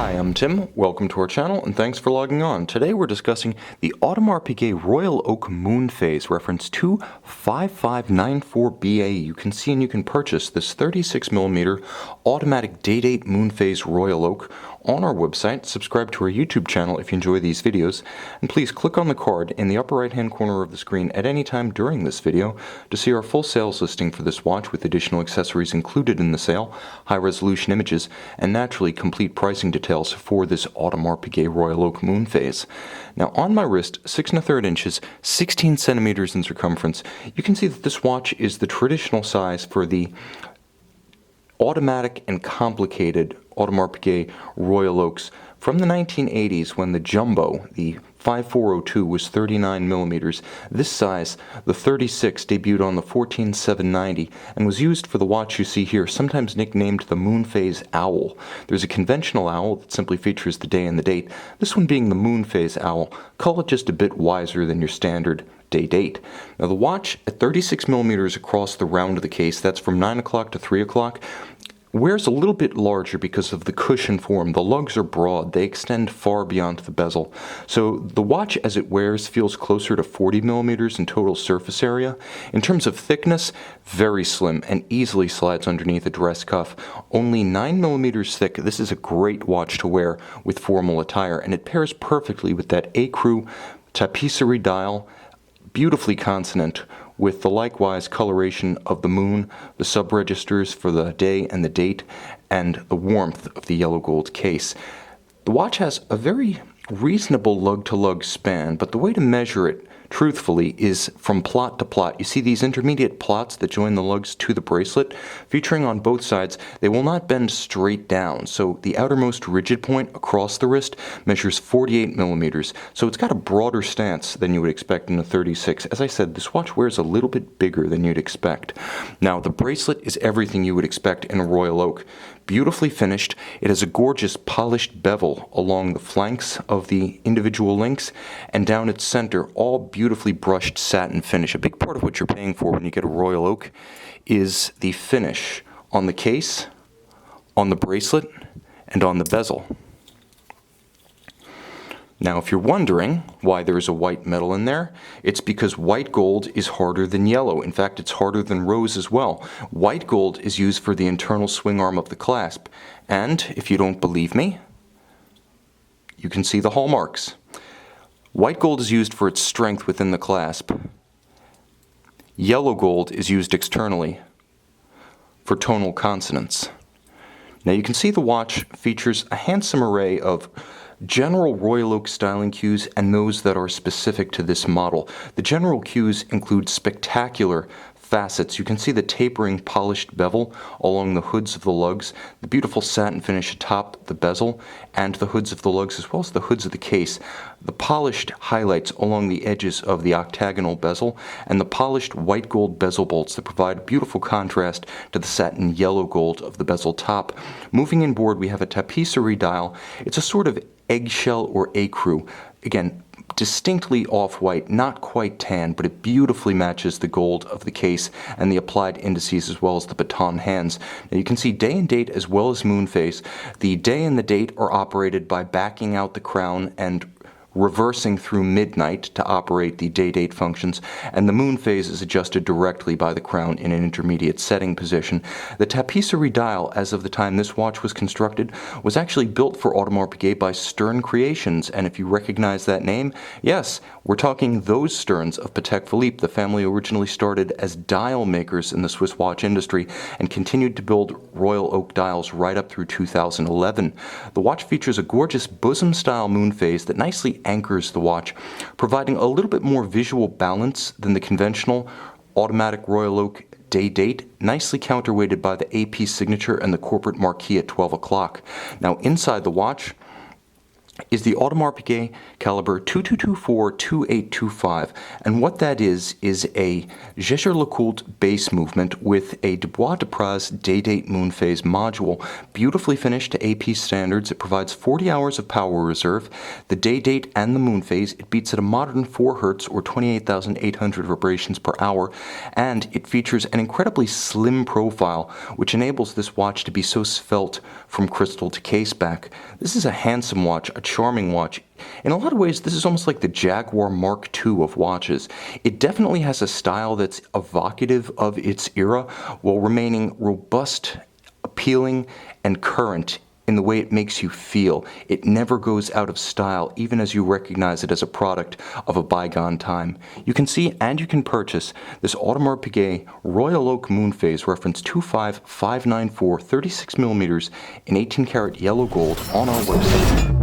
Hi, I'm Tim. Welcome to our channel and thanks for logging on. Today we're discussing the Audemars Piguet Royal Oak Moonphase, reference 25594BA. You can see and you can purchase this 36mm automatic day-date Moonphase Royal Oak on our website. Subscribe to our YouTube channel if you enjoy these videos, and please click on the card in the upper right hand corner of the screen at any time during this video to see our full sales listing for this watch with additional accessories included in the sale, high resolution images, and naturally complete pricing details for this Audemars Piguet Royal Oak Moonphase. Now on my wrist, 6 1/3 inches, 16 centimeters in circumference, you can see that this watch is the traditional size for the automatic and complicated Audemars Piguet Royal Oaks from the 1980s, when the Jumbo, the 5402, was 39mm. This size, the 36, debuted on the 14790 and was used for the watch you see here, sometimes nicknamed the Moonphase Owl. There's a conventional owl that simply features the day and the date, this one being the Moonphase Owl. Call it just a bit wiser than your standard day-date. Now the watch at 36mm across the round of the case, that's from 9 o'clock to 3 o'clock, wears a little bit larger because of the cushion form. The lugs are broad, they extend far beyond the bezel. So the watch as it wears feels closer to 40mm in total surface area. In terms of thickness, very slim and easily slides underneath a dress cuff. Only 9mm thick, this is a great watch to wear with formal attire, and it pairs perfectly with that ecru tapisserie dial, beautifully consonant with the likewise coloration of the moon, the sub-registers for the day and the date, and the warmth of the yellow gold case. The watch has a very reasonable lug to lug span, but the way to measure it truthfully is from plot to plot. You see these intermediate plots that join the lugs to the bracelet, featuring on both sides. They will not bend straight down, so the outermost rigid point across the wrist measures 48mm, so it's got a broader stance than you would expect in a 36. As I said, this watch wears a little bit bigger than you'd expect. Now the bracelet is everything you would expect in a Royal Oak. Beautifully finished, it has a gorgeous polished bevel along the flanks of the individual links, and down its center, all beautifully brushed satin finish. A big part of what you're paying for when you get a Royal Oak is the finish on the case, on the bracelet, and on the bezel. Now if you're wondering why there's a white metal in there, it's because white gold is harder than yellow. In fact, it's harder than rose as well. White gold is used for the internal swing arm of the clasp. And if you don't believe me, you can see the hallmarks. White gold is used for its strength within the clasp. Yellow gold is used externally for tonal consonance. Now you can see the watch features a handsome array of general Royal Oak styling cues and those that are specific to this model. The general cues include spectacular facets. You can see the tapering polished bevel along the hoods of the lugs, the beautiful satin finish atop the bezel and the hoods of the lugs, as well as the hoods of the case, the polished highlights along the edges of the octagonal bezel, and the polished white gold bezel bolts that provide beautiful contrast to the satin yellow gold of the bezel top. Moving inboard, we have a tapisserie dial. It's a sort of eggshell or ecru. Again, distinctly off-white, not quite tan, but it beautifully matches the gold of the case and the applied indices as well as the baton hands. Now you can see day and date as well as Moonphase. The day and the date are operated by backing out the crown and reversing through midnight to operate the day-date functions, and the Moonphase is adjusted directly by the crown in an intermediate setting position. The tapisserie dial, as of the time this watch was constructed, was actually built for Audemars Piguet by Stern Creations, and if you recognize that name, yes, we're talking those Sterns of Patek Philippe. The family originally started as dial makers in the Swiss watch industry and continued to build Royal Oak dials right up through 2011. The watch features a gorgeous bosom-style Moonphase that nicely anchors the watch, providing a little bit more visual balance than the conventional automatic Royal Oak day-date, nicely counterweighted by the AP signature and the corporate marquee at 12 o'clock. Now inside the watch, is the Audemars Piguet caliber 2224-2825, and what that is a Jaeger-LeCoultre base movement with a Dubois de Praz day-date Moonphase module, beautifully finished to AP standards. It provides 40 hours of power reserve. The day-date and the Moonphase, it beats at a modern 4 Hz or 28,800 vibrations per hour, and it features an incredibly slim profile, which enables this watch to be so svelte from crystal to caseback. This is a handsome watch, a charming watch. In a lot of ways, this is almost like the Jaguar Mark II of watches. It definitely has a style that's evocative of its era while remaining robust, appealing, and current in the way it makes you feel. It never goes out of style, even as you recognize it as a product of a bygone time. You can see and you can purchase this Audemars Piguet Royal Oak Moonphase reference 25594 36mm in 18 karat yellow gold on our website.